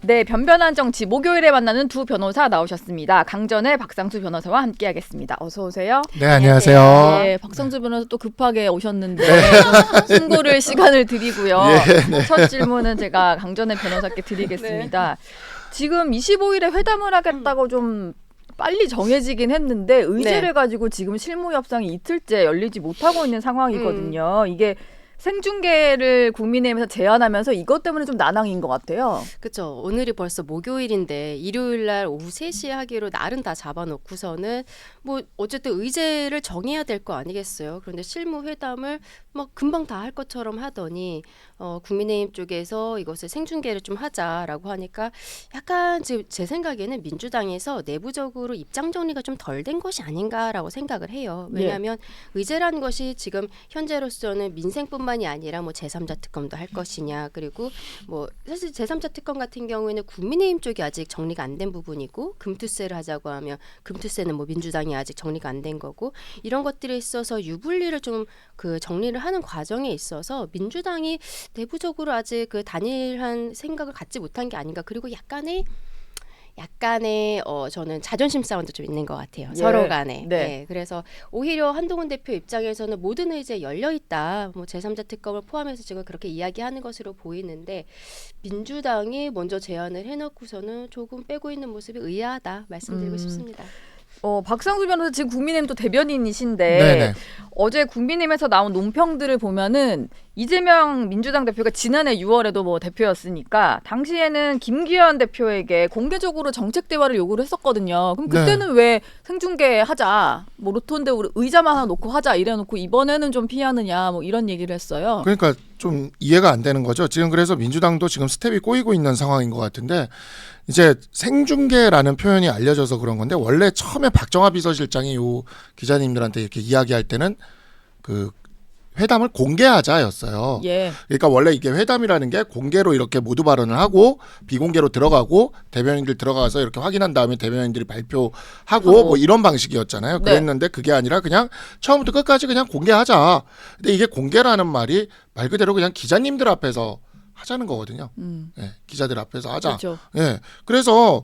네, 변변한 정치 목요일에 만나는 두 변호사 나오셨습니다. 강전의 박상수 변호사와 함께하겠습니다. 어서 오세요. 네, 안녕하세요. 네, 박상수 변호사 또 급하게 오셨는데 충고를 시간을 드리고요. 첫 질문은 제가 강전의 변호사께 드리겠습니다. 지금 25일에 회담을 하겠다고 좀 빨리 정해지긴 했는데 의제를 가지고 지금 실무 협상이 이틀째 열리지 못하고 있는 상황이거든요. 이게 생중계를 국민의힘에서 제안하면서 이것 때문에 좀 난항인 것 같아요. 그렇죠. 오늘이 벌써 목요일인데 일요일 날 오후 3시에 하기로 날은 다 잡아놓고서는 뭐 어쨌든 의제를 정해야 될 거 아니겠어요. 그런데 실무 회담을 막 금방 다 할 것처럼 하더니 국민의힘 쪽에서 이것을 생중계를 좀 하자라고 하니까 약간 지금 제 생각에는 민주당에서 내부적으로 입장 정리가 좀 덜 된 것이 아닌가라고 생각을 해요. 왜냐하면 의제라는 것이 지금 현재로서는 민생뿐만이 아니라 뭐 제3자 특검도 할 것이냐, 그리고 뭐 사실 제3자 특검 같은 경우에는 국민의힘 쪽이 아직 정리가 안 된 부분이고, 금투세를 하자고 하면 금투세는 뭐 민주당이 아직 정리가 안 된 거고, 이런 것들에 있어서 유불리를 좀 그 정리를 하는 과정에 있어서 민주당이 내부적으로 아직 그 단일한 생각을 갖지 못한 게 아닌가. 그리고 약간의 저는 자존심 싸움도 좀 있는 것 같아요. 서로 간에. 네. 그래서 오히려 한동훈 대표 입장에서는 모든 의제에 열려 있다. 뭐 제3자 특검을 포함해서 지금 그렇게 이야기하는 것으로 보이는데, 민주당이 먼저 제안을 해놓고서는 조금 빼고 있는 모습이 의아하다 말씀드리고 싶습니다. 박상수 변호사 지금 국민의힘 또 대변인이신데 네네. 어제 국민의힘에서 나온 논평들을 보면은 이재명 민주당 대표가 지난해 6월에도 뭐 대표였으니까 당시에는 김기현 대표에게 공개적으로 정책 대화를 요구를 했었거든요. 그럼 그때는 왜 생중계 하자, 뭐 로톤데 우리 의자만 하나 놓고 하자 이래놓고 이번에는 좀 피하느냐, 뭐 이런 얘기를 했어요. 그러니까 좀 이해가 안 되는 거죠. 지금 그래서 민주당도 지금 스텝이 꼬이고 있는 상황인 것 같은데, 이제 생중계라는 표현이 알려져서 그런 건데, 원래 처음에 박정화 비서실장이 요 기자님들한테 이렇게 이야기할 때는 그 회담을 공개하자였어요. 그러니까 원래 이게 회담이라는 게 공개로 이렇게 모두 발언을 하고 비공개로 들어가고 대변인들 들어가서 이렇게 확인한 다음에 대변인들이 발표하고 뭐 이런 방식이었잖아요. 그랬는데 그게 아니라 그냥 처음부터 끝까지 그냥 공개하자. 근데 이게 공개라는 말이 말 그대로 그냥 기자님들 앞에서 하자는 거거든요. 기자들 앞에서 하자. 그렇죠. 그래서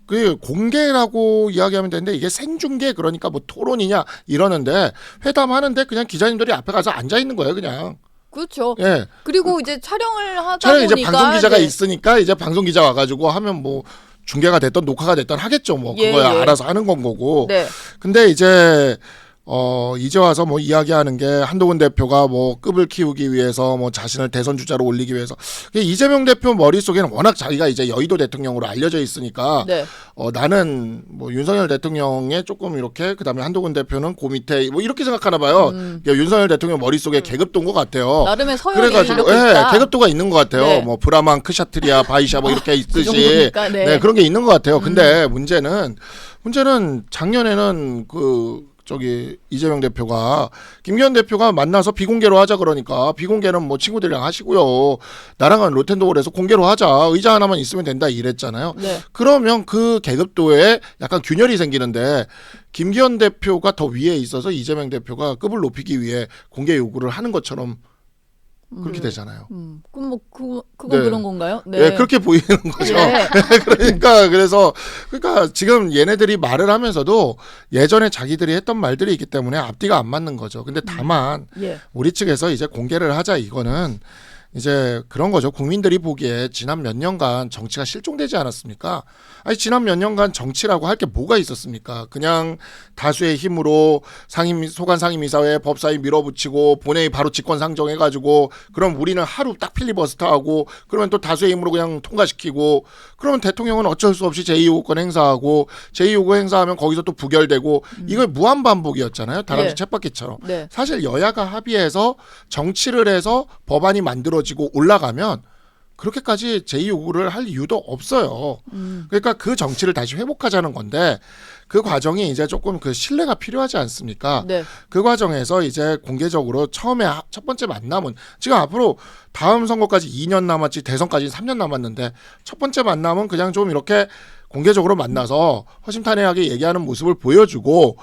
그 공개라고 이야기하면 되는데, 이게 생중계, 그러니까 뭐 토론이냐 이러는데, 회담하는데 그냥 기자님들이 앞에 가서 앉아 있는 거예요, 그냥. 그렇죠. 그리고 이제 촬영을 하다 촬영 보니까 이제 방송 기자가 있으니까 이제 방송 기자 와가지고 하면 뭐 중계가 됐던 녹화가 됐던 하겠죠, 뭐 그거야 알아서 하는 건 거고. 근데 이제 이제 와서 뭐 이야기하는 게 한동훈 대표가 뭐 급을 키우기 위해서 뭐 자신을 대선 주자로 올리기 위해서, 이재명 대표 머릿속에는 워낙 자기가 이제 여의도 대통령으로 알려져 있으니까 나는 뭐 윤석열 대통령에 조금 이렇게, 그다음에 한동훈 대표는 그 밑에 뭐 이렇게 생각하나 봐요. 윤석열 대통령 머릿속에 계급도 온 것 같아요. 나름의 서열이 그래가지고 계급도가 있는 것 같아요. 뭐 브라만, 크샤트리아, 바이샤 뭐 이렇게 있듯이 그런 게 있는 것 같아요. 근데 문제는 작년에는 이재명 대표가 김기현 대표가 만나서 비공개로 하자 그러니까, 비공개는 뭐 친구들이랑 하시고요, 나랑은 로텐도홀에서 공개로 하자, 의자 하나만 있으면 된다 이랬잖아요. 그러면 그 계급도에 약간 균열이 생기는데, 김기현 대표가 더 위에 있어서 이재명 대표가 급을 높이기 위해 공개 요구를 하는 것처럼 그렇게 되잖아요. 그럼 뭐 그건 그런 건가요? 그렇게 보이는 거죠. 그러니까 지금 얘네들이 말을 하면서도 예전에 자기들이 했던 말들이 있기 때문에 앞뒤가 안 맞는 거죠. 근데 다만 우리 측에서 이제 공개를 하자, 이거는 이제 그런 거죠. 국민들이 보기에 지난 몇 년간 정치가 실종되지 않았습니까? 아니, 지난 몇 년간 정치라고 할 게 뭐가 있었습니까? 그냥 다수의 힘으로 소관 상임이사회 법사위 밀어붙이고 본회의 바로 직권 상정해가지고, 그럼 우리는 하루 딱 필리버스터하고, 그러면 또 다수의 힘으로 그냥 통과시키고, 그러면 대통령은 어쩔 수 없이 제2요구권 행사하고, 제2요구 행사하면 거기서 또 부결되고, 이거 무한 반복이었잖아요. 다람쥐 쳇바퀴처럼. 사실 여야가 합의해서 정치를 해서 법안이 만들어지고 올라가면 그렇게까지 제2요구를 할 이유도 없어요. 그러니까 그 정치를 다시 회복하자는 건데, 그 과정이 이제 조금 그 신뢰가 필요하지 않습니까? 그 과정에서 이제 공개적으로 처음에 첫 번째 만남은, 지금 앞으로 다음 선거까지 2년 남았지 대선까지 3년 남았는데, 첫 번째 만남은 그냥 좀 이렇게 공개적으로 만나서 허심탄회하게 얘기하는 모습을 보여주고,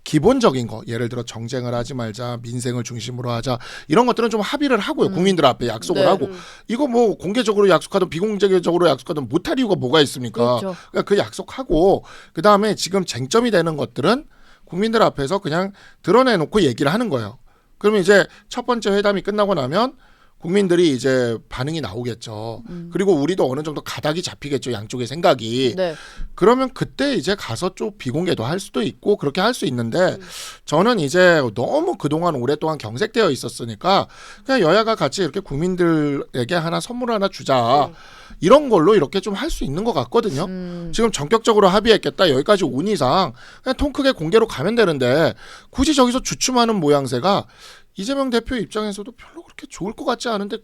기본적인 거 예를 들어 정쟁을 하지 말자, 민생을 중심으로 하자 이런 것들은 좀 합의를 하고요. 국민들 앞에 약속을 네. 하고 이거 뭐 공개적으로 약속하든 비공개적으로 약속하든 못할 이유가 뭐가 있습니까? 그렇죠. 그러니까 그 약속하고 그 다음에 지금 쟁점이 되는 것들은 국민들 앞에서 그냥 드러내놓고 얘기를 하는 거예요. 그러면 이제 첫 번째 회담이 끝나고 나면 국민들이 이제 반응이 나오겠죠. 그리고 우리도 어느 정도 가닥이 잡히겠죠. 양쪽의 생각이. 네. 그러면 그때 이제 가서 좀 비공개도 할 수도 있고 그렇게 할 수 있는데 저는 이제 너무 그동안 오랫동안 경색되어 있었으니까 그냥 여야가 같이 이렇게 국민들에게 하나 선물 하나 주자. 이런 걸로 이렇게 좀 할 수 있는 것 같거든요. 지금 전격적으로 합의했겠다. 여기까지 온 이상 그냥 통 크게 공개로 가면 되는데 굳이 저기서 주춤하는 모양새가 이재명 대표 입장에서도 별로 그렇게 좋을 것 같지 않은데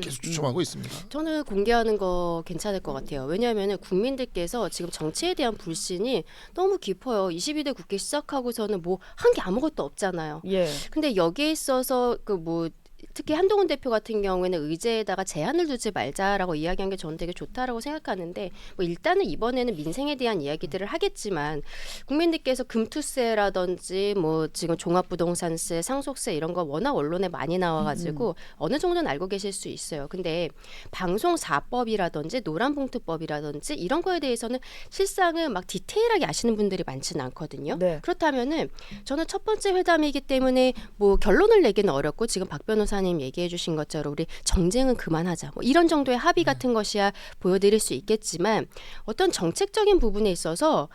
계속 주춤하고 있습니다. 저는 공개하는 거 괜찮을 것 같아요. 왜냐하면 국민들께서 지금 정치에 대한 불신이 너무 깊어요. 22대 국회 시작하고서는 뭐 한 게 아무것도 없잖아요. 예. 근데 여기에 있어서 그 뭐 특히 한동훈 대표 같은 경우에는 의제에다가 제한을 두지 말자라고 이야기한 게 저는 되게 좋다라고 생각하는데 뭐 일단은 이번에는 민생에 대한 이야기들을 하겠지만 국민들께서 금투세라든지 뭐 지금 종합부동산세, 상속세 이런 거 워낙 언론에 많이 나와가지고 어느 정도는 알고 계실 수 있어요. 근데 방송사법이라든지 노란봉투법이라든지 이런 거에 대해서는 실상은 막 디테일하게 아시는 분들이 많지는 않거든요. 네. 그렇다면은 저는 첫 번째 회담이기 때문에 뭐 결론을 내기는 어렵고 지금 박 변호사님 얘기해 주신 것처럼 우리 정쟁은 그만하자 뭐 이런 정도의 합의 같은 것이야 보여드릴 수 있겠지만 어떤 정책적인 부분에 있어서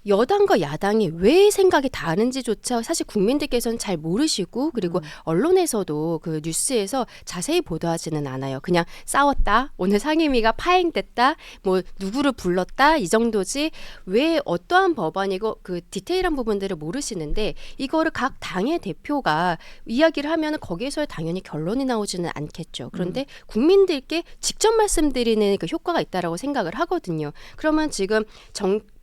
여당과 야당이 왜 생각이 다른지조차 사실 국민들께서는 잘 모르시고 그리고 언론에서도 그 뉴스에서 자세히 보도하지는 않아요. 그냥 싸웠다, 오늘 상임위가 파행됐다, 뭐 누구를 불렀다 이 정도지 왜 어떠한 법안이고 그 디테일한 부분들을 모르시는데 이거를 각 당의 대표가 이야기를 하면 거기에서 당연히 결론이 나오지는 않겠죠. 그런데 국민들께 직접 말씀드리는 그 효과가 있다라고 생각을 하거든요. 그러면 지금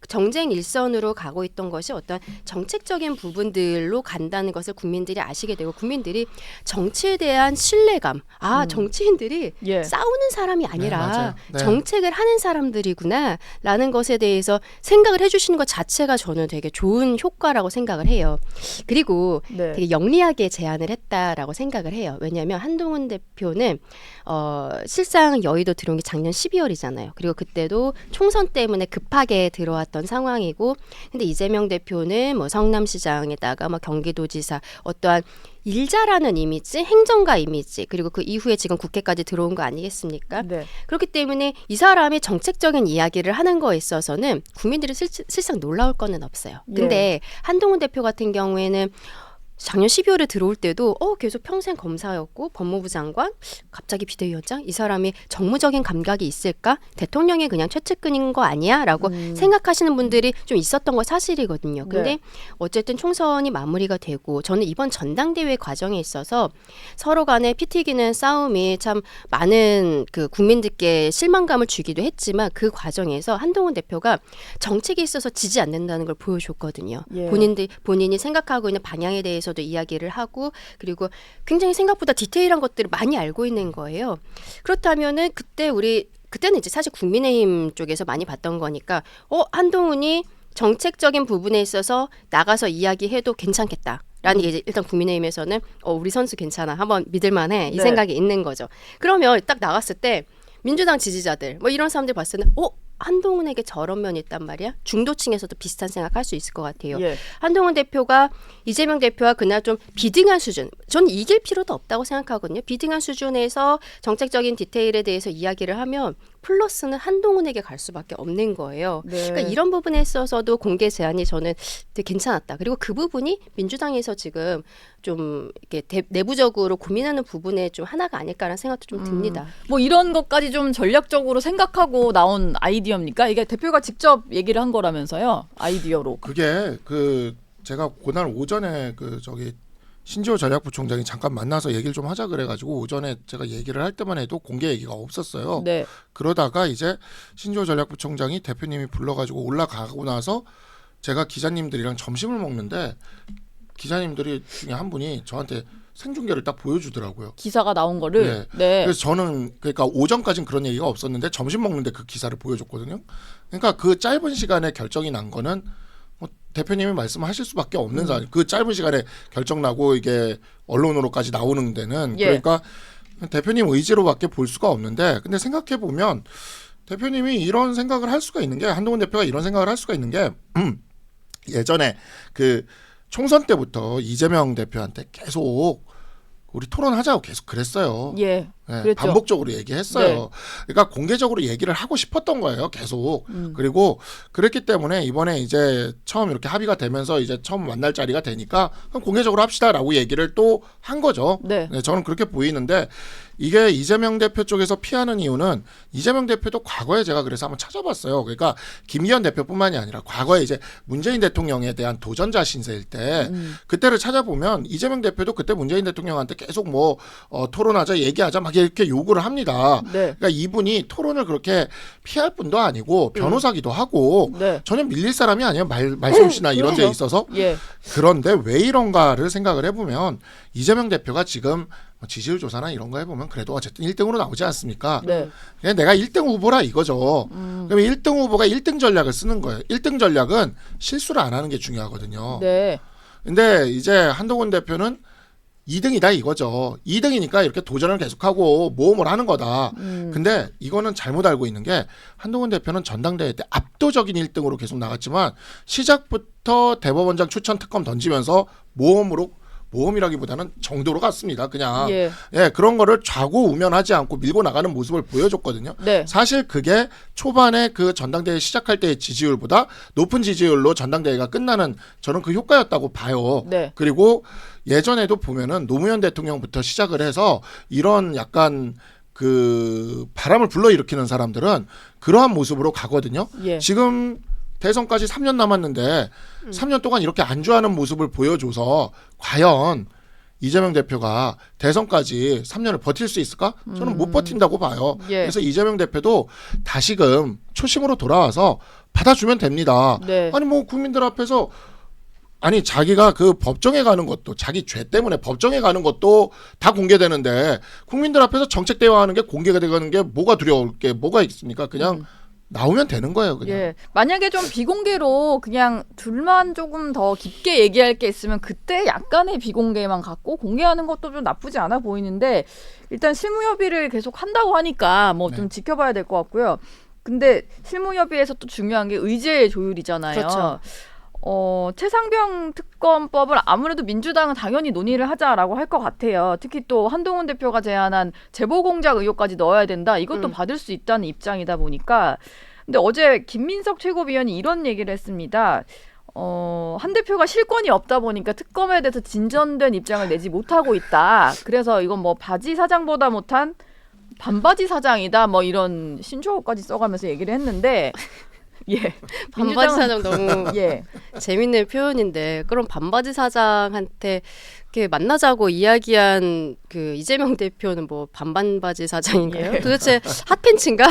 정쟁 일선으로 가고 있던 것이 어떤 정책적인 부분들로 간다는 것을 국민들이 아시게 되고 국민들이 정치에 대한 신뢰감 정치인들이 예. 싸우는 사람이 네, 아니라 맞아요. 네. 정책을 하는 사람들이구나 라는 것에 대해서 생각을 해주시는 것 자체가 저는 되게 좋은 효과라고 생각을 해요. 그리고 네. 되게 영리하게 제안을 했다라고 생각을 해요. 왜냐하면 한동훈 대표는 실상 여의도 들어온 게 작년 12월이잖아요. 그리고 그때도 총선 때문에 급하게 들어왔던 상황이고, 근데 이재명 대표는 뭐 성남시장에다가 뭐 경기도지사 어떠한 일자라는 이미지, 행정가 이미지, 그리고 그 이후에 지금 국회까지 들어온 거 아니겠습니까? 네. 그렇기 때문에 이 사람이 정책적인 이야기를 하는 거에 있어서는 국민들이 실상 놀라울 거는 없어요. 근데 한동훈 대표 같은 경우에는 작년 12월에 들어올 때도 계속 평생 검사였고 법무부 장관, 갑자기 비대위원장? 이 사람이 정무적인 감각이 있을까? 대통령이 그냥 최측근인 거 아니야? 라고 생각하시는 분들이 좀 있었던 거 사실이거든요. 근데 네. 어쨌든 총선이 마무리가 되고 저는 이번 전당대회 과정에 있어서 서로 간에 피 튀기는 싸움이 참 많은 그 국민들께 실망감을 주기도 했지만 그 과정에서 한동훈 대표가 정책에 있어서 지지 않는다는 걸 보여줬거든요. 예. 본인이 생각하고 있는 방향에 대해서도 이야기를 하고 그리고 굉장히 생각보다 디테일한 것들을 많이 알고 있는 거예요. 그렇다면은 그때는 이제 사실 국민의힘 쪽에서 많이 봤던 거니까 한동훈이 정책적인 부분에 있어서 나가서 이야기해도 괜찮겠다. 라는 게 이제 일단 국민의힘에서는 우리 선수 괜찮아. 한번 믿을만해. 이 네. 생각이 있는 거죠. 그러면 딱 나갔을 때 민주당 지지자들 뭐 이런 사람들 봤을 때는 한동훈에게 저런 면이 있단 말이야. 중도층에서도 비슷한 생각할 수 있을 것 같아요. 예. 한동훈 대표가 이재명 대표와 그날 좀 비등한 수준. 저는 이길 필요도 없다고 생각하거든요. 비등한 수준에서 정책적인 디테일에 대해서 이야기를 하면 플러스는 한동훈에게 갈 수밖에 없는 거예요. 네. 그러니까 이런 부분에 있어서도 공개 제안이 저는 되게 괜찮았다. 그리고 그 부분이 민주당에서 지금 좀 이렇게 내부적으로 고민하는 부분에 좀 하나가 아닐까라는 생각도 좀 듭니다. 뭐 이런 것까지 좀 전략적으로 생각하고 나온 아이디어입니까? 이게 대표가 직접 얘기를 한 거라면서요. 아이디어로. 그게 제가 그날 오전에 신지호 전략부총장이 잠깐 만나서 얘기를 좀 하자 그래가지고 오전에 제가 얘기를 할 때만 해도 공개 얘기가 없었어요. 네. 그러다가 이제 신지호 전략부총장이 대표님이 불러가지고 올라가고 나서 제가 기자님들이랑 점심을 먹는데 기자님들이 중에 한 분이 저한테 생중계를 딱 보여주더라고요. 기사가 나온 거를. 네. 네. 그래서 저는 그러니까 오전까지는 그런 얘기가 없었는데 점심 먹는데 그 기사를 보여줬거든요. 그러니까 그 짧은 시간에 결정이 난 거는 대표님이 말씀하실 수밖에 없는 상황. 그 짧은 시간에 결정 나고 이게 언론으로까지 나오는 데는 그러니까 대표님 의지로밖에 볼 수가 없는데 근데 생각해 보면 대표님이 이런 생각을 할 수가 있는 게 한동훈 대표가 이런 생각을 할 수가 있는 게 예전에 그 총선 때부터 이재명 대표한테 계속 우리 토론하자고 계속 그랬어요. 예. 그랬죠. 반복적으로 얘기했어요. 그러니까 공개적으로 얘기를 하고 싶었던 거예요. 계속. 그리고 그랬기 때문에 이번에 이제 처음 이렇게 합의가 되면서 이제 처음 만날 자리가 되니까 그럼 공개적으로 합시다라고 얘기를 또 한 거죠. 네. 저는 그렇게 보이는데 이게 이재명 대표 쪽에서 피하는 이유는 이재명 대표도 과거에 제가 그래서 한번 찾아봤어요. 그러니까 김기현 대표뿐만이 아니라 과거에 이제 문재인 대통령에 대한 도전자 신세일 때 그때를 찾아보면 이재명 대표도 그때 문재인 대통령한테 계속 뭐 토론하자 얘기하자 막 이렇게 요구를 합니다. 그러니까 이분이 토론을 그렇게 피할 분도 아니고 변호사기도 하고 전혀 밀릴 사람이 아니에요. 말솜씨나 이런 데 있어서. 그런데 왜 이런가를 생각을 해보면 이재명 대표가 지금 지지율 조사나 이런 거 해보면 그래도 어쨌든 1등으로 나오지 않습니까? 그냥 내가 1등 후보라 이거죠. 그러면 1등 후보가 1등 전략을 쓰는 거예요. 1등 전략은 실수를 안 하는 게 중요하거든요. 근데 이제 한동훈 대표는 2등이다 이거죠. 2등이니까 이렇게 도전을 계속하고 모험을 하는 거다. 근데 이거는 잘못 알고 있는 게 한동훈 대표는 전당대회 때 압도적인 1등으로 계속 나갔지만 시작부터 대법원장 추천 특검 던지면서 모험이라기보다는 정도로 갔습니다. 그냥 그런 거를 좌고우면하지 않고 밀고 나가는 모습을 보여줬거든요. 사실 그게 초반에 그 전당대회 시작할 때의 지지율보다 높은 지지율로 전당대회가 끝나는 저는 그 효과였다고 봐요. 그리고 예전에도 보면은 노무현 대통령부터 시작을 해서 이런 약간 그 바람을 불러일으키는 사람들은 그러한 모습으로 가거든요. 지금 대선까지 3년 남았는데 3년 동안 이렇게 안주하는 모습을 보여줘서 과연 이재명 대표가 대선까지 3년을 버틸 수 있을까? 저는 못 버틴다고 봐요. 그래서 이재명 대표도 다시금 초심으로 돌아와서 받아주면 됩니다. 아니 뭐 국민들 앞에서 아니 자기가 그 법정에 가는 것도 자기 죄 때문에 법정에 가는 것도 다 공개되는데 국민들 앞에서 정책 대화하는 게 공개가 되는 게 뭐가 두려울 게 뭐가 있습니까? 그냥 나오면 되는 거예요, 그냥. 만약에 좀 비공개로 그냥 둘만 조금 더 깊게 얘기할 게 있으면 그때 약간의 비공개만 갖고 공개하는 것도 좀 나쁘지 않아 보이는데 일단 실무협의를 계속 한다고 하니까 뭐 좀 지켜봐야 될 것 같고요. 근데 실무협의에서 또 중요한 게 의제 조율이잖아요. 그렇죠. 최상병 특검법을 아무래도 민주당은 당연히 논의를 하자라고 할 것 같아요. 특히 또 한동훈 대표가 제안한 제보공작 의혹까지 넣어야 된다. 이것도 받을 수 있다는 입장이다 보니까. 근데 어제 김민석 최고위원이 이런 얘기를 했습니다. 한 대표가 실권이 없다 보니까 특검에 대해서 진전된 입장을 내지 못하고 있다. 그래서 이건 뭐 바지 사장보다 못한 반바지 사장이다. 뭐 이런 신조어까지 써가면서 얘기를 했는데 반바지 사장 너무 재밌는 표현인데 그럼 반바지 사장한테 이렇게 만나자고 이야기한 그 이재명 대표는 뭐 반반바지 사장인가요? 도대체 핫팬츠인가?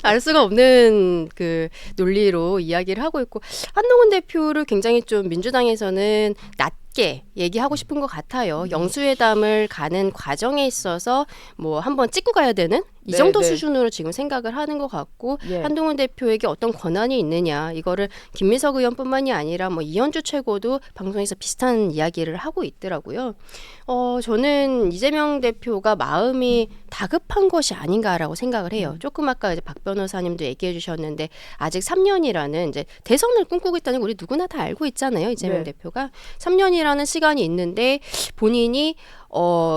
알 수가 없는 그 논리로 이야기를 하고 있고 한동훈 대표를 굉장히 좀 민주당에서는 낮게 얘기하고 싶은 것 같아요. 영수회담을 가는 과정에 있어서 뭐 한번 찍고 가야 되는 이 정도 수준으로 지금 생각을 하는 것 같고 한동훈 대표에게 어떤 권한이 있느냐 이거를 김민석 의원뿐만이 아니라 뭐 이현주 최고도 방송에서 비슷한 이야기를 하고 있더라고요. 저는 이재명 대표가 마음이 다급한 것이 아닌가라고 생각을 해요. 조금 아까 이제 박 변호사님도 얘기해 주셨는데 아직 3년이라는 이제 대선을 꿈꾸고 있다는 거 우리 누구나 다 알고 있잖아요. 이재명 대표가 3년이라는 시간이 있는데 본인이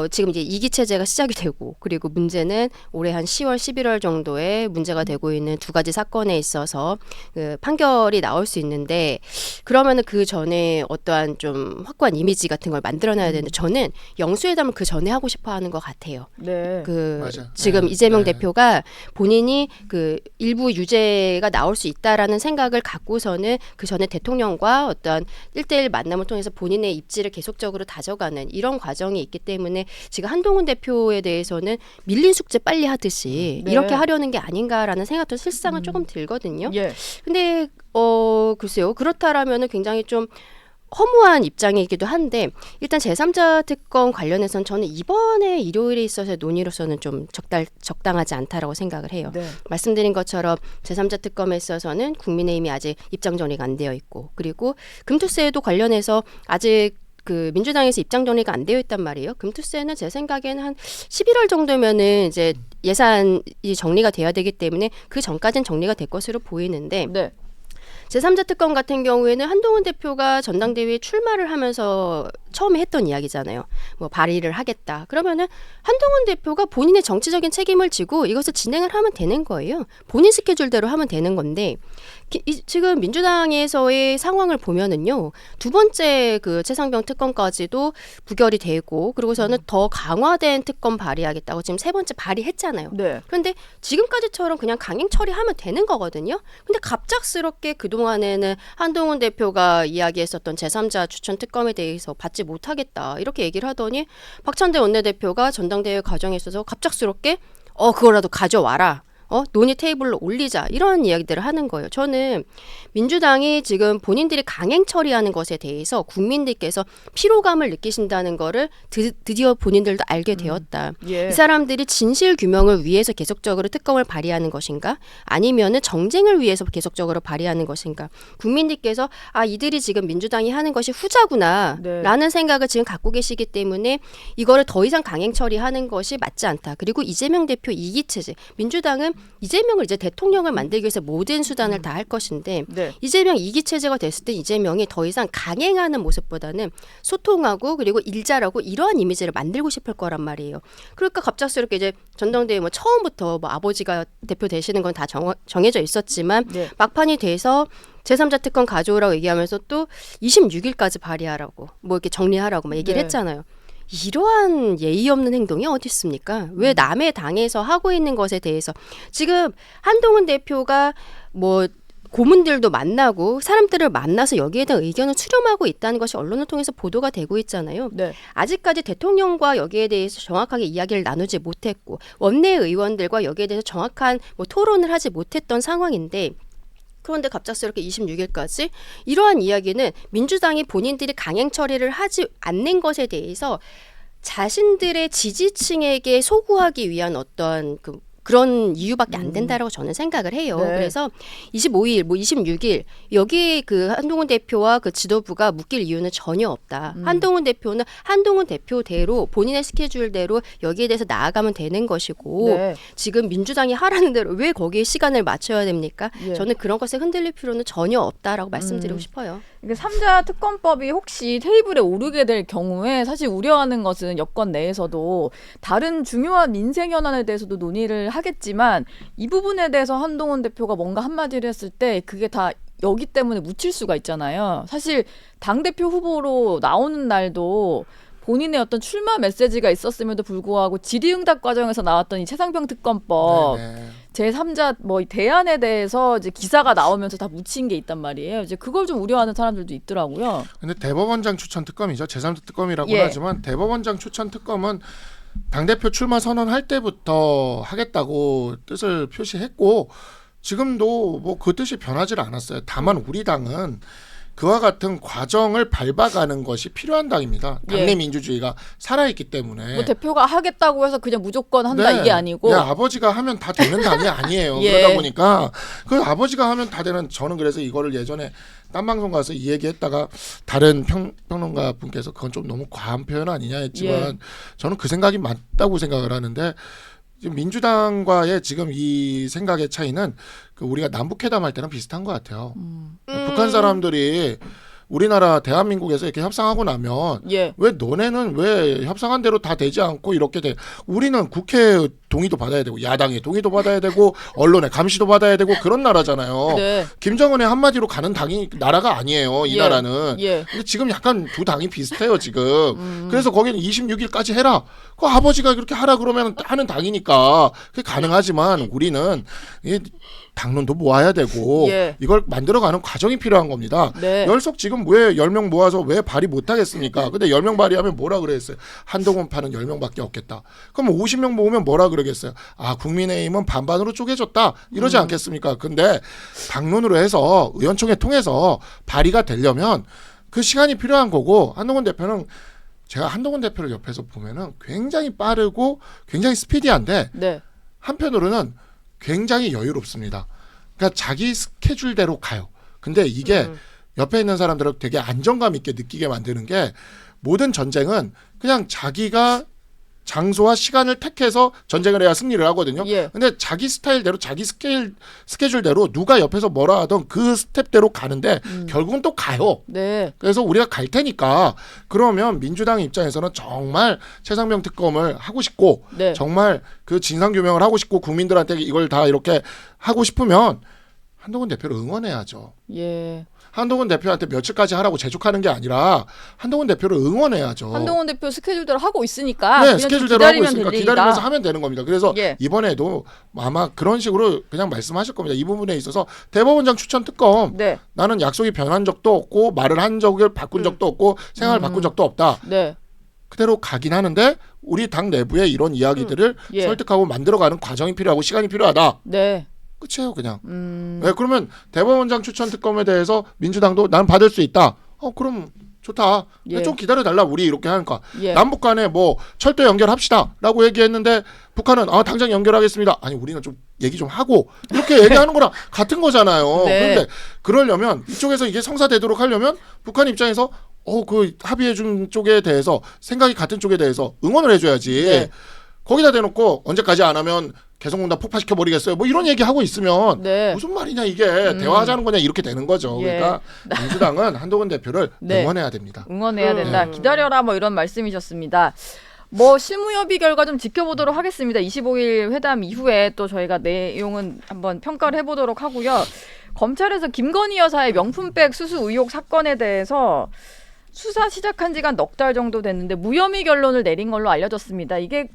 지금 이제 2기 체제가 시작이 되고 그리고 문제는 올해 한 10월, 11월 정도에 문제가 되고 있는 두 가지 사건에 있어서 그 판결이 나올 수 있는데 그러면은 그 전에 어떠한 좀 확고한 이미지 같은 걸 만들어놔야 되는데 저는 영수회담을 그 전에 하고 싶어 하는 것 같아요. 지금 이재명 대표가 본인이 그 일부 유죄가 나올 수 있다라는 생각을 갖고서는 그 전에 대통령과 어떠한 1대1 만남을 통해서 본인의 입지를 계속적으로 다져가는 이런 과정이 있기 때문에 지금 한동훈 대표에 대해서는 밀린 숙제 빨리 하듯이 이렇게 하려는 게 아닌가라는 생각도 실상은 조금 들거든요. 근데 글쎄요. 그렇다라면은 굉장히 좀 허무한 입장이기도 한데 일단 제3자 특검 관련해서는 저는 이번에 일요일에 있어서 논의로서는 좀 적당하지 않다라고 생각을 해요. 네. 말씀드린 것처럼 제3자 특검에 있어서는 국민의힘이 아직 입장 정리가 안 되어 있고 그리고 금투세도 관련해서 아직 그 민주당에서 입장 정리가 안 되어 있단 말이에요. 금투세는 제 생각에는 한 11월 정도면은 이제 예산이 정리가 돼야 되기 때문에 그 전까지는 정리가 될 것으로 보이는데 네. 제3자 특검 같은 경우에는 한동훈 대표가 전당대회에 출마를 하면서 처음에 했던 이야기잖아요. 뭐 발의를 하겠다. 그러면은 한동훈 대표가 본인의 정치적인 책임을 지고 이것을 진행을 하면 되는 거예요. 본인 스케줄대로 하면 되는 건데 지금 민주당에서의 상황을 보면은요. 두 번째 그 최상병 특검까지도 부결이 되고 그리고서는 더 강화된 특검 발의하겠다고 지금 세 번째 발의했잖아요. 네. 그런데 지금까지처럼 그냥 강행 처리하면 되는 거거든요. 근데 갑작스럽게 그동안에는 한동훈 대표가 이야기했었던 제3자 추천 특검에 대해서 받지 못하겠다 이렇게 얘기를 하더니 박찬대 원내대표가 전당대회 과정에 있어서 갑작스럽게 그거라도 가져와라. 논의 테이블로 올리자 이런 이야기들을 하는 거예요. 저는 민주당이 지금 본인들이 강행 처리하는 것에 대해서 국민들께서 피로감을 느끼신다는 거를 드디어 본인들도 알게 되었다. 예. 이 사람들이 진실 규명을 위해서 계속적으로 특검을 발의하는 것인가 아니면은 정쟁을 위해서 계속적으로 발의하는 것인가 국민들께서 이들이 지금 민주당이 하는 것이 후자구나 네. 라는 생각을 지금 갖고 계시기 때문에 이거를 더 이상 강행 처리하는 것이 맞지 않다. 그리고 이재명 대표 이기체제 민주당은 이재명을 이제 대통령을 만들기 위해서 모든 수단을 다 할 것인데 네. 이재명 이기 체제가 됐을 때 이재명이 더 이상 강행하는 모습보다는 소통하고 그리고 일 잘하고 이러한 이미지를 만들고 싶을 거란 말이에요. 그러니까 갑작스럽게 이제 전당대회 처음부터 아버지가 대표 되시는 건 다 정해져 있었지만 네. 막판이 돼서 제3자 특검 가져오라고 얘기하면서 또 26일까지 발의하라고 이렇게 정리하라고 막 얘기를 네. 했잖아요. 이러한 예의 없는 행동이 어디 있습니까? 왜 남의 당에서 하고 있는 것에 대해서 지금 한동훈 대표가 고문들도 만나고 사람들을 만나서 여기에 대한 의견을 수렴하고 있다는 것이 언론을 통해서 보도가 되고 있잖아요. 네. 아직까지 대통령과 여기에 대해서 정확하게 이야기를 나누지 못했고 원내 의원들과 여기에 대해서 정확한 토론을 하지 못했던 상황인데 그런데 갑작스럽게 26일까지 이러한 이야기는 민주당이 본인들이 강행 처리를 하지 않는 것에 대해서 자신들의 지지층에게 소구하기 위한 어떤 그런 이유밖에 안 된다라고 저는 생각을 해요. 네. 그래서 25일, 26일 여기에 그 한동훈 대표와 그 지도부가 묶일 이유는 전혀 없다. 한동훈 대표는 한동훈 대표대로 본인의 스케줄대로 여기에 대해서 나아가면 되는 것이고 네. 지금 민주당이 하라는 대로 왜 거기에 시간을 맞춰야 됩니까? 예. 저는 그런 것에 흔들릴 필요는 전혀 없다라고 말씀드리고 싶어요. 이게 3자 특검법이 혹시 테이블에 오르게 될 경우에 사실 우려하는 것은 여권 내에서도 다른 중요한 민생 현안에 대해서도 논의를 하겠지만 이 부분에 대해서 한동훈 대표가 뭔가 한마디를 했을 때 그게 다 여기 때문에 묻힐 수가 있잖아요. 사실 당대표 후보로 나오는 날도 본인의 어떤 출마 메시지가 있었음에도 불구하고 질의응답 과정에서 나왔던 이 최상병 특검법 네네. 제3자 대안에 대해서 이제 기사가 나오면서 다 묻힌 게 있단 말이에요. 이제 그걸 좀 우려하는 사람들도 있더라고요. 근데 대법원장 추천 특검이죠. 제3자 특검이라고 예. 하지만 대법원장 추천 특검은 당대표 출마 선언할 때부터 하겠다고 뜻을 표시했고 지금도 그 뜻이 변하지 않았어요. 다만 우리 당은 그와 같은 과정을 밟아가는 것이 필요한 당입니다. 당내 예. 민주주의가 살아있기 때문에. 대표가 하겠다고 해서 그냥 무조건 한다 이게 아니고. 아버지가 하면 다 되는 당이 아니에요. 예. 그러다 보니까 그 아버지가 하면 다 되는 저는 그래서 이거를 예전에 딴 방송 가서 이 얘기했다가 다른 평론가 분께서 그건 좀 너무 과한 표현 아니냐 했지만 예. 저는 그 생각이 맞다고 생각을 하는데 지금 민주당과의 지금 이 생각의 차이는 우리가 남북회담 할 때는 비슷한 것 같아요. 북한 사람들이 우리나라 대한민국에서 이렇게 협상하고 나면 예. 왜 너네는 왜 협상한 대로 다 되지 않고 이렇게 돼? 우리는 국회 동의도 받아야 되고 야당의 동의도 받아야 되고 언론의 감시도 받아야 되고 그런 나라잖아요. 네. 김정은의 한마디로 가는 당이 나라가 아니에요. 이 예. 나라는. 예. 근데 지금 약간 두 당이 비슷해요 지금. 그래서 거기는 26일까지 해라. 그 아버지가 그렇게 하라 그러면 하는 당이니까 그게 가능하지만 우리는 당론도 모아야 되고 예. 이걸 만들어가는 과정이 필요한 겁니다. 네. 열속 지금 왜 10명 모아서 왜 발의 못하겠습니까? 근데 10명 발의하면 뭐라 그랬어요? 한동훈 파는 10명밖에 없겠다. 그럼 50명 모으면 뭐라 그러겠어요? 국민의힘은 반반으로 쪼개졌다. 이러지 않겠습니까? 근데 당론으로 해서 의원총회 통해서 발의가 되려면 그 시간이 필요한 거고 한동훈 대표는 제가 한동훈 대표를 옆에서 보면은 굉장히 빠르고 굉장히 스피디한데 네. 한편으로는 굉장히 여유롭습니다. 그러니까 자기 스케줄대로 가요. 근데 이게 옆에 있는 사람들은 되게 안정감 있게 느끼게 만드는 게 모든 전쟁은 그냥 자기가 장소와 시간을 택해서 전쟁을 해야 승리를 하거든요. 예. 근데 자기 스타일대로 자기 스케줄대로 누가 옆에서 뭐라 하던 그 스텝대로 가는데 결국은 또 가요. 네. 그래서 우리가 갈 테니까 그러면 민주당 입장에서는 정말 최상병 특검을 하고 싶고 네. 정말 그 진상규명을 하고 싶고 국민들한테 이걸 다 이렇게 하고 싶으면 한동훈 대표를 응원해야죠. 예. 한동훈 대표한테 며칠까지 하라고 재촉하는 게 아니라 한동훈 대표를 응원해야죠. 한동훈 대표 스케줄대로 하고 있으니까 네, 그냥 스케줄대로 하고 기다리면 있으니까 될 기다리면서 일이다. 하면 되는 겁니다. 그래서 예. 이번에도 아마 그런 식으로 그냥 말씀하실 겁니다. 이 부분에 있어서 대법원장 추천 특검 네. 나는 약속이 변한 적도 없고 말을 한 적을 바꾼 적도 없고 생각을 바꾼 적도 없다. 네. 그대로 가긴 하는데 우리 당 내부에 이런 이야기들을 예. 설득하고 만들어가는 과정이 필요하고 시간이 필요하다. 네. 끝이에요 그냥. 네, 그러면 대법원장 추천 특검에 대해서 민주당도 난 받을 수 있다. 그럼 좋다. 예. 좀 기다려달라 우리 이렇게 하니까. 예. 남북 간에 뭐 철도 연결합시다 라고 얘기했는데 북한은 당장 연결하겠습니다. 아니 우리는 좀 얘기 좀 하고 이렇게 얘기하는 거랑 같은 거잖아요. 네. 그런데 그러려면 이쪽에서 이게 성사되도록 하려면 북한 입장에서 그 합의해 준 쪽에 대해서 생각이 같은 쪽에 대해서 응원을 해줘야지. 네. 거기다 대놓고 언제까지 안 하면 개성공단 폭파시켜 버리겠어요. 뭐 이런 얘기 하고 있으면 네. 무슨 말이냐 이게 대화하자는 거냐 이렇게 되는 거죠. 예. 그러니까 민주당은 한동훈 대표를 네. 응원해야 됩니다. 응원해야 된다. 기다려라 뭐 이런 말씀이셨습니다. 뭐 실무협의 결과 좀 지켜보도록 하겠습니다. 25일 회담 이후에 또 저희가 내용은 한번 평가를 해보도록 하고요. 검찰에서 김건희 여사의 명품백 수수 의혹 사건에 대해서 수사 시작한 지가 넉 달 정도 됐는데 무혐의 결론을 내린 걸로 알려졌습니다. 이게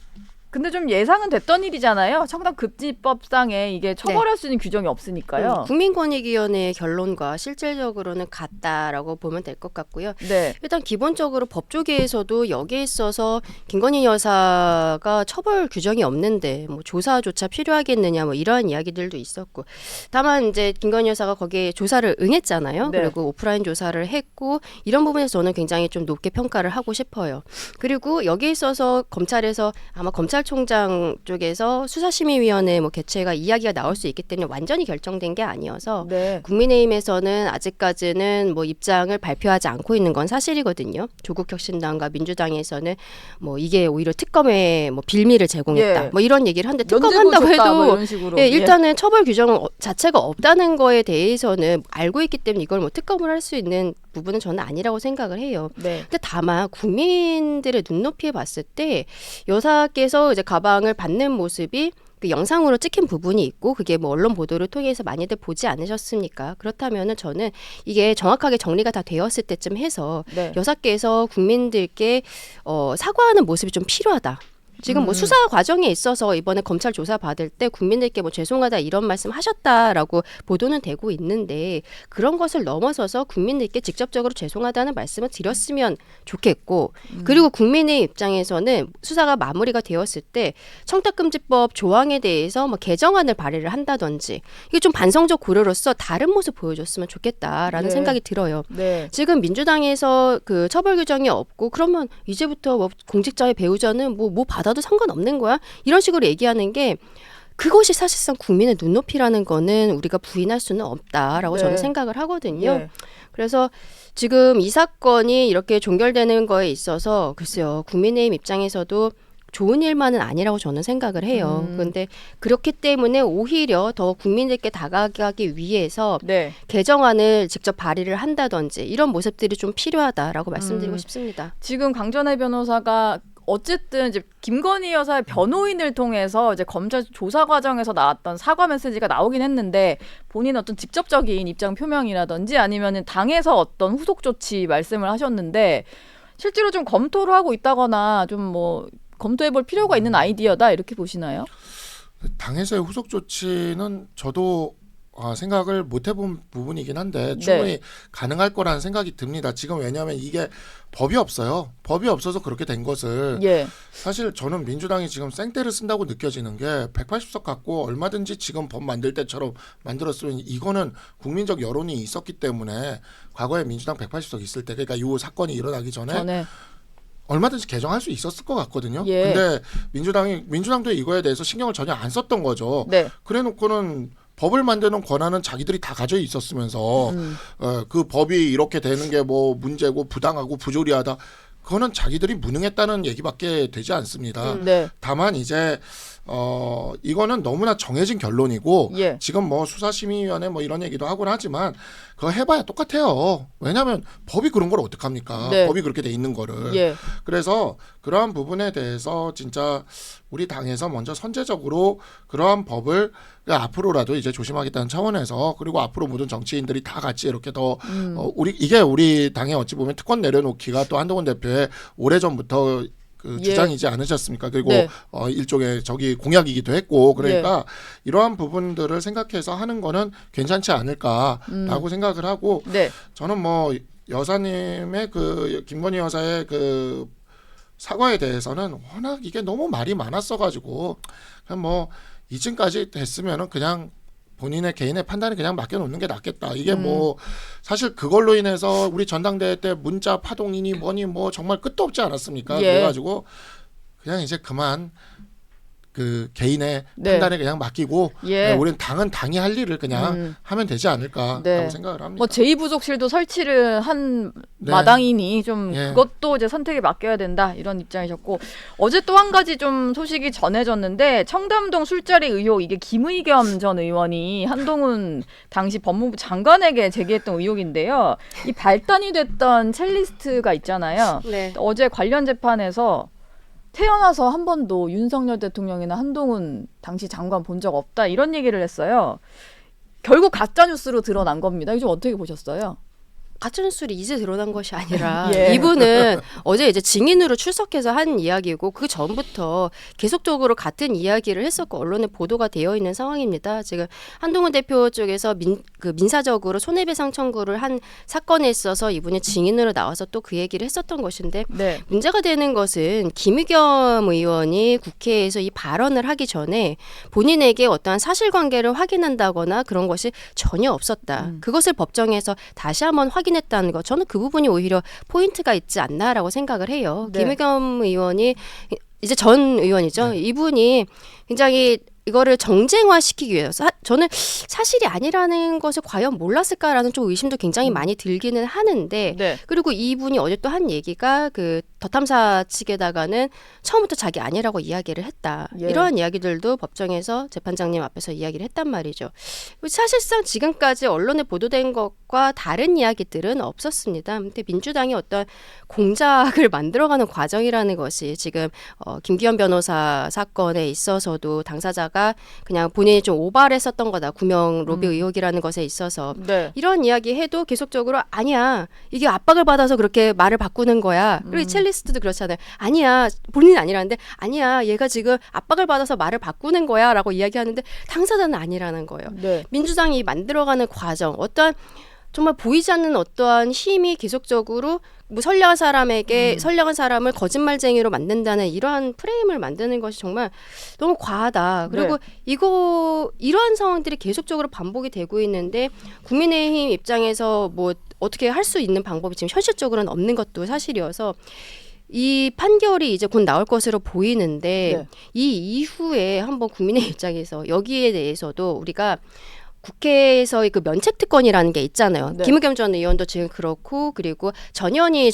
근데 좀 예상은 됐던 일이잖아요. 청탁급지법상에 이게 처벌할 수 있는 규정이 없으니까요. 국민권익위원회의 결론과 실질적으로는 같다라고 보면 될 것 같고요. 네. 일단 기본적으로 법조계에서도 여기에 있어서 김건희 여사가 처벌 규정이 없는데 뭐 조사조차 필요하겠느냐 뭐 이러한 이야기들도 있었고, 다만 이제 김건희 여사가 거기에 조사를 응했잖아요. 네. 그리고 오프라인 조사를 했고 이런 부분에서 저는 굉장히 좀 높게 평가를 하고 싶어요. 그리고 여기에 있어서 검찰에서 아마 검찰총장 쪽에서 수사심의위원회 뭐 개최가 이야기가 나올 수 있기 때문에 완전히 결정된 게 아니어서 네. 국민의힘에서는 아직까지는 뭐 입장을 발표하지 않고 있는 건 사실이거든요. 조국혁신당과 민주당에서는 뭐 이게 오히려 특검에 뭐 빌미를 제공했다. 예. 뭐 이런 얘기를 하는데 면죄부 특검한다고 줬다, 해도 뭐 이런 식으로. 예, 일단은 처벌 규정 자체가 없다는 거에 대해서는 알고 있기 때문에 이걸 뭐 특검을 할 수 있는 부분은 저는 아니라고 생각을 해요. 네. 근데 다만 국민들의 눈높이에 봤을 때 여사께서 이제 가방을 받는 모습이 그 영상으로 찍힌 부분이 있고 그게 뭐 언론 보도를 통해서 많이들 보지 않으셨습니까? 그렇다면은 저는 이게 정확하게 정리가 다 되었을 때쯤 해서 네. 여사께서 국민들께 사과하는 모습이 좀 필요하다. 지금 뭐 수사 과정에 있어서 이번에 검찰 조사 받을 때 국민들께 뭐 죄송하다 이런 말씀 하셨다라고 보도는 되고 있는데 그런 것을 넘어서서 국민들께 직접적으로 죄송하다는 말씀을 드렸으면 좋겠고, 그리고 국민의 입장에서는 수사가 마무리가 되었을 때 청탁금지법 조항에 대해서 뭐 개정안을 발의를 한다든지 이게 좀 반성적 고려로서 다른 모습 보여줬으면 좋겠다라는 네. 생각이 들어요. 네. 지금 민주당에서 그 처벌 규정이 없고 그러면 이제부터 뭐 공직자의 배우자는 뭐 받아도 상관없는 거야? 이런 식으로 얘기하는 게 그것이 사실상 국민의 눈높이라는 거는 우리가 부인할 수는 없다라고 네. 저는 생각을 하거든요. 예. 그래서 지금 이 사건이 이렇게 종결되는 거에 있어서 글쎄요. 국민의힘 입장에서도 좋은 일만은 아니라고 저는 생각을 해요. 그런데 그렇기 때문에 오히려 더 국민들께 다가가기 위해서 네. 개정안을 직접 발의를 한다든지 이런 모습들이 좀 필요하다라고 말씀드리고 싶습니다. 지금 강전의 변호사가 어쨌든 이제 김건희 여사의 변호인을 통해서 이제 검찰 조사 과정에서 나왔던 사과 메시지가 나오긴 했는데 본인 어떤 직접적인 입장 표명이라든지 아니면은 당에서 어떤 후속 조치 말씀을 하셨는데 실제로 좀 검토를 하고 있다거나 좀 뭐 검토해볼 필요가 있는 아이디어다 이렇게 보시나요? 당에서의 후속 조치는 저도 생각을 못 해본 부분이긴 한데 충분히 가능할 거라는 생각이 듭니다. 지금 왜냐하면 이게 법이 없어요. 법이 없어서 그렇게 된 것을 사실 저는 민주당이 지금 생떼를 쓴다고 느껴지는 게 180석 갖고 얼마든지 지금 법 만들 때처럼 만들었으면 이거는 국민적 여론이 있었기 때문에 과거에 민주당 180석 있을 때 그러니까 이 사건이 일어나기 전에 얼마든지 개정할 수 있었을 것 같거든요. 근데 민주당도 이거에 대해서 신경을 전혀 안 썼던 거죠. 그래놓고는 법을 만드는 권한은 자기들이 다 가져 있었으면서 그 법이 이렇게 되는 게 뭐 문제고 부당하고 부조리하다. 그거는 자기들이 무능했다는 얘기밖에 되지 않습니다. 다만 이제 이거는 너무나 정해진 결론이고 지금 뭐 수사심의위원회 뭐 이런 얘기도 하곤 하지만 그거 해봐야 똑같아요. 왜냐하면 법이 그런 걸 어떡합니까? 법이 그렇게 돼 있는 거를. 그래서 그러한 부분에 대해서 진짜 우리 당에서 먼저 선제적으로 그러한 법을 앞으로라도 이제 조심하겠다는 차원에서 그리고 앞으로 모든 정치인들이 다 같이 이렇게 더 우리 당에 어찌 보면 특권 내려놓기가 또 한동훈 대표의 오래전부터 그 주장이지 않으셨습니까? 그리고 일종의 저기 공약이기도 했고 그러니까 이러한 부분들을 생각해서 하는 거는 괜찮지 않을까라고 생각을 하고 저는 뭐 여사님의 그 김건희 여사의 그 사과에 대해서는 워낙 이게 너무 말이 많았어가지고 그냥 뭐 이쯤까지 됐으면은 그냥 본인의 개인의 판단에 그냥 맡겨놓는 게 낫겠다. 이게 뭐 사실 그걸로 인해서 우리 전당대회 때 문자 파동이니 뭐니 뭐 정말 끝도 없지 않았습니까? 그래가지고 그냥 이제 그만 그 개인의 판단에 그냥 맡기고 우리는 당은 당이 할 일을 그냥 하면 되지 않을까라고 생각을 합니다. 뭐 제2부속실도 설치를 한 마당이니 좀 그것도 이제 선택에 맡겨야 된다 이런 입장이셨고 어제 또 한 가지 좀 소식이 전해졌는데 청담동 술자리 의혹 이게 김의겸 전 의원이 한동훈 당시 법무부 장관에게 제기했던 의혹인데요. 이 발단이 됐던 첼리스트가 있잖아요. 어제 관련 재판에서 태어나서 한 번도 윤석열 대통령이나 한동훈 당시 장관 본 적 없다 이런 얘기를 했어요. 결국 가짜뉴스로 드러난 겁니다. 이거 좀 어떻게 보셨어요? 가짜뉴스를 이제 드러난 것이 아니라 이분은 어제 이제 증인으로 출석해서 한 이야기고 그 전부터 계속적으로 같은 이야기를 했었고 언론에 보도가 되어 있는 상황입니다. 지금 한동훈 대표 쪽에서 민사적으로 손해배상 청구를 한 사건에 있어서 이분이 증인으로 나와서 또 그 얘기를 했었던 것인데 문제가 되는 것은 김의겸 의원이 국회에서 이 발언을 하기 전에 본인에게 어떠한 사실관계를 확인한다거나 그런 것이 전혀 없었다. 그것을 법정에서 다시 한번 확인했다는 거 저는 그 부분이 오히려 포인트가 있지 않나라고 생각을 해요. 김의겸 의원이 이제 전 의원이죠. 이분이 굉장히 이거를 정쟁화시키기 위해서 저는 사실이 아니라는 것을 과연 몰랐을까라는 좀 의심도 굉장히 많이 들기는 하는데 그리고 이분이 어제 또 한 얘기가 그 더탐사 측에다가는 처음부터 자기 아니라고 이야기를 했다. 이러한 이야기들도 법정에서 재판장님 앞에서 이야기를 했단 말이죠. 사실상 지금까지 언론에 보도된 것과 다른 이야기들은 없었습니다. 근데 민주당이 어떤 공작을 만들어가는 과정이라는 것이 지금 김기현 변호사 사건에 있어서도 당사자가 그냥 본인이 좀 오바를 했었던 거다. 구명 로비 의혹이라는 것에 있어서 이런 이야기 해도 계속적으로 아니야. 이게 압박을 받아서 그렇게 말을 바꾸는 거야. 그리고 이 첼리스트도 그렇잖아요. 아니야. 본인은 아니라는데 아니야. 얘가 지금 압박을 받아서 말을 바꾸는 거야 라고 이야기하는데 당사자는 아니라는 거예요. 민주당이 만들어가는 과정 어떠한 정말 보이지 않는 어떠한 힘이 계속적으로 뭐 선량한 사람에게 선량한 사람을 거짓말쟁이로 만든다는 이러한 프레임을 만드는 것이 정말 너무 과하다. 그리고 이러한 상황들이 계속적으로 반복이 되고 있는데 국민의힘 입장에서 뭐 어떻게 할 수 있는 방법이 지금 현실적으로는 없는 것도 사실이어서 이 판결이 이제 곧 나올 것으로 보이는데 이 이후에 한번 국민의 입장에서 여기에 대해서도 우리가 국회에서의 그 면책 특권이라는 게 있잖아요. 김의겸 전 의원도 지금 그렇고 그리고 전현희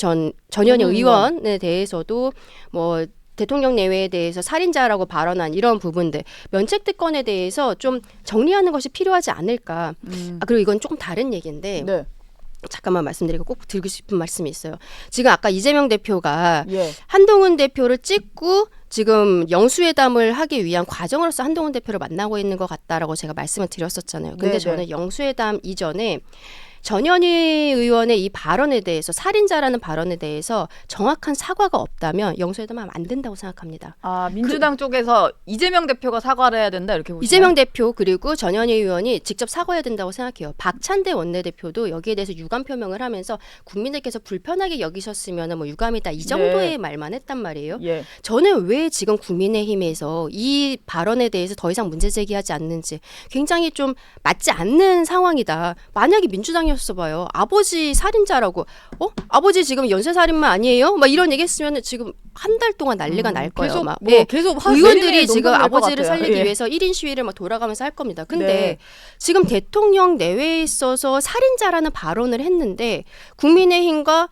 의원에 대해서도 뭐 대통령 내외에 대해서 살인자라고 발언한 이런 부분들 면책 특권에 대해서 좀 정리하는 것이 필요하지 않을까. 그리고 이건 조금 다른 얘기인데 잠깐만 말씀드리고 꼭 드리고 싶은 말씀이 있어요. 지금 아까 이재명 대표가 한동훈 대표를 찍고 지금 영수회담을 하기 위한 과정으로서 한동훈 대표를 만나고 있는 것 같다라고 제가 말씀을 드렸었잖아요. 근데 저는 영수회담 이전에 전현희 의원의 이 발언에 대해서 살인자라는 발언에 대해서 정확한 사과가 없다면 영수회담하면 안 된다고 생각합니다. 아, 민주당 쪽에서 이재명 대표가 사과를 해야 된다 이렇게 보시나요? 이재명 대표 그리고 전현희 의원이 직접 사과해야 된다고 생각해요. 박찬대 원내대표도 여기에 대해서 유감 표명을 하면서 국민들께서 불편하게 여기셨으면 뭐 유감이다 이 정도의 말만 했단 말이에요. 예. 저는 왜 지금 국민의힘에서 이 발언에 대해서 더 이상 문제 제기하지 않는지 굉장히 좀 맞지 않는 상황이다. 만약에 민주당이었어 봐요. 아버지 살인자라고 아버지 지금 연쇄살인마 아니에요? 막 이런 얘기했으면 지금 한 달 동안 난리가 날 거예요. 계속 막. 뭐 예. 계속 의원들이 지금 논란될 것 아버지를 같아요. 살리기 예. 위해서 1인 시위를 막 돌아가면서 할 겁니다. 근데 네. 지금 대통령 내외에 있어서 살인자라는 발언을 했는데 국민의힘과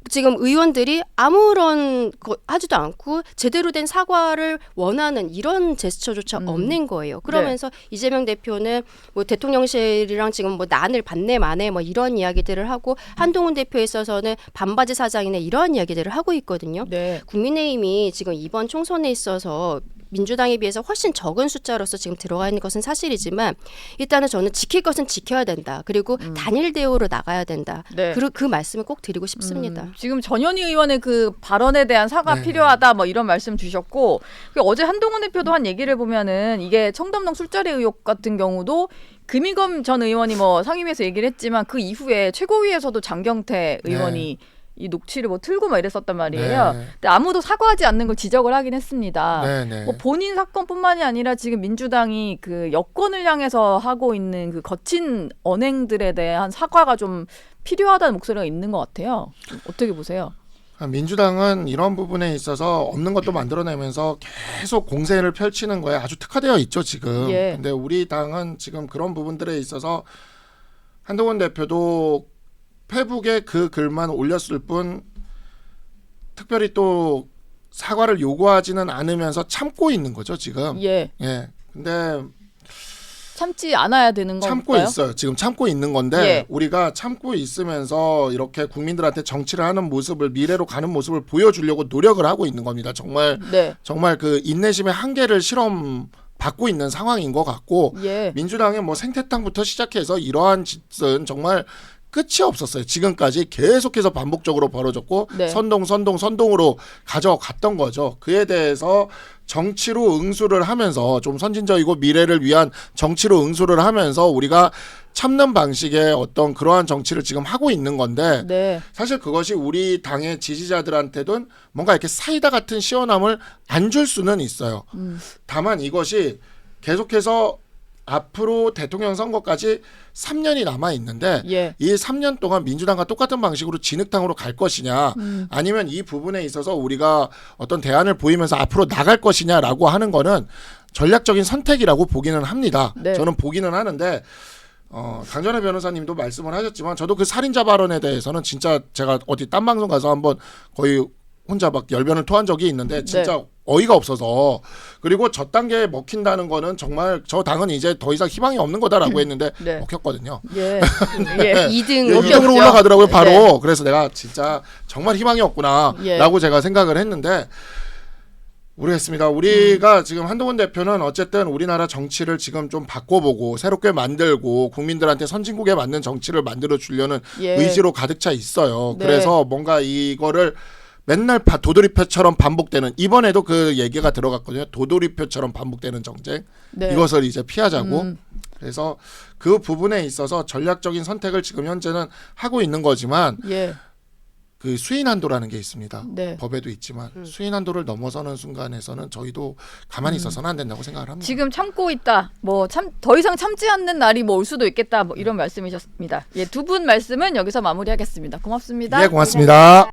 지금 의원들이 아무런 거 하지도 않고 제대로 된 사과를 원하는 이런 제스처조차 없는 거예요. 그러면서 이재명 대표는 뭐 대통령실이랑 지금 뭐 난을 받네 마네 뭐 이런 이야기들을 하고 한동훈 대표에 있어서는 반바지 사장이네 이런 이야기들을 하고 있거든요. 네. 국민의힘이 지금 이번 총선에 있어서 민주당에 비해서 훨씬 적은 숫자로서 지금 들어가 있는 것은 사실이지만 일단은 저는 지킬 것은 지켜야 된다. 그리고 단일 대우로 나가야 된다. 네. 그 말씀을 꼭 드리고 싶습니다. 지금 전현희 의원의 그 발언에 대한 사과 네. 필요하다 뭐 이런 말씀 주셨고 어제 한동훈 대표도 한 얘기를 보면은 이게 청담동 술자리 의혹 같은 경우도 금희검 전 의원이 뭐 상임위에서 얘기를 했지만 그 이후에 최고위에서도 장경태 의원이 이 녹취를 뭐 틀고 막 이랬었단 말이에요. 네. 근데 아무도 사과하지 않는 걸 지적을 하긴 했습니다. 네네. 뭐 본인 사건뿐만이 아니라 지금 민주당이 그 여권을 향해서 하고 있는 그 거친 언행들에 대한 사과가 좀 필요하다는 목소리가 있는 것 같아요. 어떻게 보세요? 민주당은 이런 부분에 있어서 없는 것도 만들어내면서 계속 공세를 펼치는 거에 아주 특화되어 있죠 지금. 예. 근데 우리 당은 지금 그런 부분들에 있어서 한동훈 대표도 페북에 그 글만 올렸을 뿐 특별히 또 사과를 요구하지는 않으면서 참고 있는 거죠 지금. 예. 예. 근데 참지 않아야 되는 건가요? 참고 있어요. 지금 참고 있는 건데 예. 우리가 참고 있으면서 이렇게 국민들한테 정치를 하는 모습을 미래로 가는 모습을 보여주려고 노력을 하고 있는 겁니다. 네. 정말 그 인내심의 한계를 실험 받고 있는 상황인 것 같고 예. 민주당의 뭐 생태탕부터 시작해서 이러한 짓은 정말 끝이 없었어요. 지금까지 계속해서 반복적으로 벌어졌고 네. 선동으로 가져갔던 거죠. 그에 대해서 정치로 응수를 하면서 좀 선진적이고 미래를 위한 정치로 응수를 하면서 우리가 참는 방식의 어떤 그러한 정치를 지금 하고 있는 건데 네. 사실 그것이 우리 당의 지지자들한테도 뭔가 이렇게 사이다 같은 시원함을 안 줄 수는 있어요. 다만 이것이 계속해서 앞으로 대통령 선거까지 3년이 남아 있는데 예. 이 3년 동안 민주당과 똑같은 방식으로 진흙탕으로 갈 것이냐 아니면 이 부분에 있어서 우리가 어떤 대안을 보이면서 앞으로 나갈 것이냐라고 하는 거는 전략적인 선택이라고 보기는 합니다. 네. 저는 보기는 하는데 강전혜 변호사님도 말씀을 하셨지만 저도 그 살인자 발언에 대해서는 진짜 제가 어디 딴 방송 가서 한번 거의 혼자 막 열변을 토한 적이 있는데 진짜 네. 어이가 없어서 그리고 저 단계에 먹힌다는 거는 정말 저 당은 이제 더 이상 희망이 없는 거다라고 했는데 네. 먹혔거든요. 예. 예. 2등 예, 2등으로 먹혔죠. 올라가더라고요 바로. 네. 그래서 내가 진짜 정말 희망이 없구나라고 예. 제가 생각을 했는데 모르겠습니다. 우리가 지금 한동훈 대표는 어쨌든 우리나라 정치를 지금 좀 바꿔보고 새롭게 만들고 국민들한테 선진국에 맞는 정치를 만들어 주려는 예. 의지로 가득 차 있어요. 네. 그래서 뭔가 이거를 맨날 도돌이표처럼 반복되는 이번에도 그 얘기가 들어갔거든요. 도돌이표처럼 반복되는 정쟁. 네. 이것을 이제 피하자고. 그래서 그 부분에 있어서 전략적인 선택을 지금 현재는 하고 있는 거지만 예. 그 수인 한도라는 게 있습니다. 네. 법에도 있지만 수인 한도를 넘어서는 순간에서는 저희도 가만히 있어서는 안 된다고 생각을 합니다. 지금 참고 있다. 뭐 더 이상 참지 않는 날이 뭐 올 수도 있겠다. 뭐 이런 말씀이셨습니다. 예, 두 분 말씀은 여기서 마무리하겠습니다. 고맙습니다. 예, 고맙습니다.